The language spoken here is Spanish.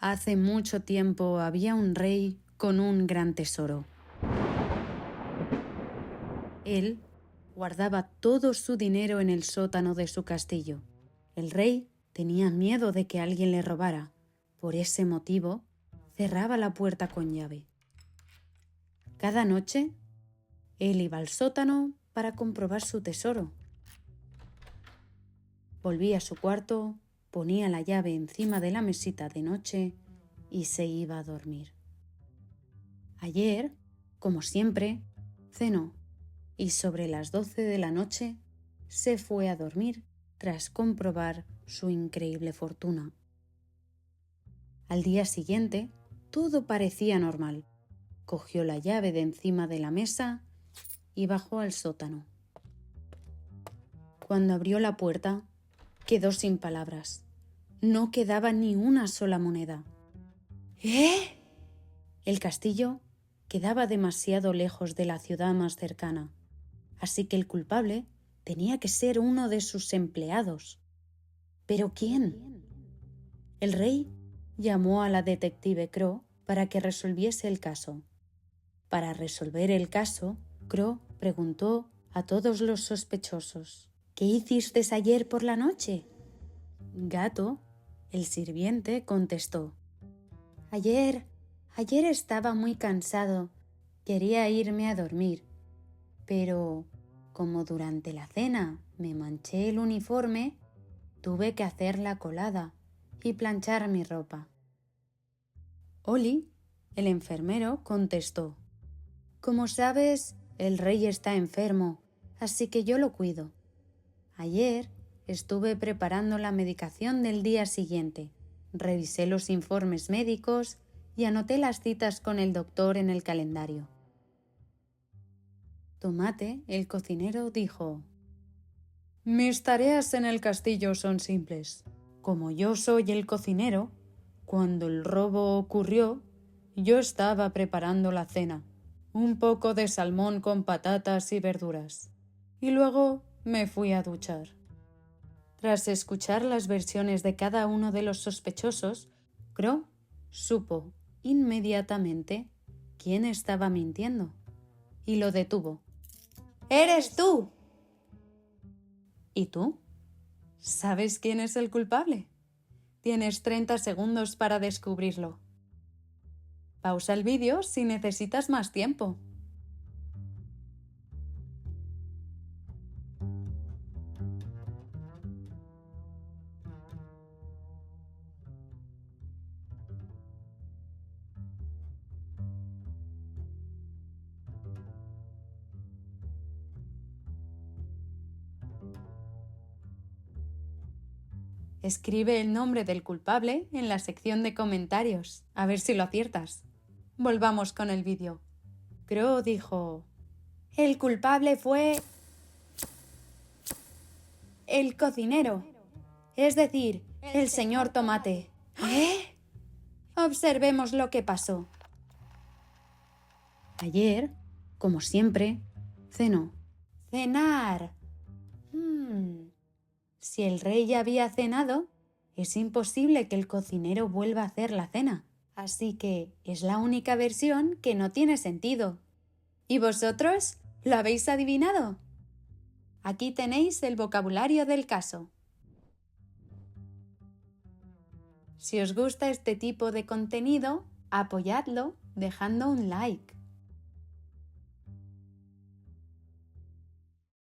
Hace mucho tiempo había un rey con un gran tesoro. Él guardaba todo su dinero en el sótano de su castillo. El rey tenía miedo de que alguien le robara. Por ese motivo, cerraba la puerta con llave. Cada noche, él iba al sótano para comprobar su tesoro. Volvía a su cuarto, ponía la llave encima de la mesita de noche y se iba a dormir. Ayer, como siempre, cenó y sobre las 12 de la noche se fue a dormir tras comprobar su increíble fortuna. Al día siguiente, todo parecía normal. Cogió la llave de encima de la mesa y bajó al sótano. Cuando abrió la puerta, quedó sin palabras. No quedaba ni una sola moneda. ¿Eh? El castillo quedaba demasiado lejos de la ciudad más cercana, así que el culpable tenía que ser uno de sus empleados. ¿Pero quién? El rey llamó a la detective Crow para que resolviese el caso. Para resolver el caso, Crow preguntó a todos los sospechosos: ¿Qué hiciste ayer por la noche? Gato, el sirviente, contestó: Ayer estaba muy cansado. Quería irme a dormir. Pero, como durante la cena me manché el uniforme, tuve que hacer la colada y planchar mi ropa. Oli, el enfermero, contestó: Como sabes, el rey está enfermo, así que yo lo cuido. Ayer estuve preparando la medicación del día siguiente, revisé los informes médicos y anoté las citas con el doctor en el calendario. Tomate, el cocinero, dijo: Mis tareas en el castillo son simples. Como yo soy el cocinero, cuando el robo ocurrió, yo estaba preparando la cena, un poco de salmón con patatas y verduras, y luego me fui a duchar. Tras escuchar las versiones de cada uno de los sospechosos, Crow supo inmediatamente quién estaba mintiendo y lo detuvo. ¡Eres tú! ¿Y tú? ¿Sabes quién es el culpable? Tienes 30 segundos para descubrirlo. Pausa el vídeo si necesitas más tiempo. Escribe el nombre del culpable en la sección de comentarios, a ver si lo aciertas. Volvamos con el vídeo. Crow dijo: El culpable fue el cocinero, es decir, el señor Tomate. ¿Eh? Observemos lo que pasó. Ayer, como siempre, cenó. Cenar. Si el rey ya había cenado, es imposible que el cocinero vuelva a hacer la cena. Así que es la única versión que no tiene sentido. ¿Y vosotros? ¿Lo habéis adivinado? Aquí tenéis el vocabulario del caso. Si os gusta este tipo de contenido, apoyadlo dejando un like.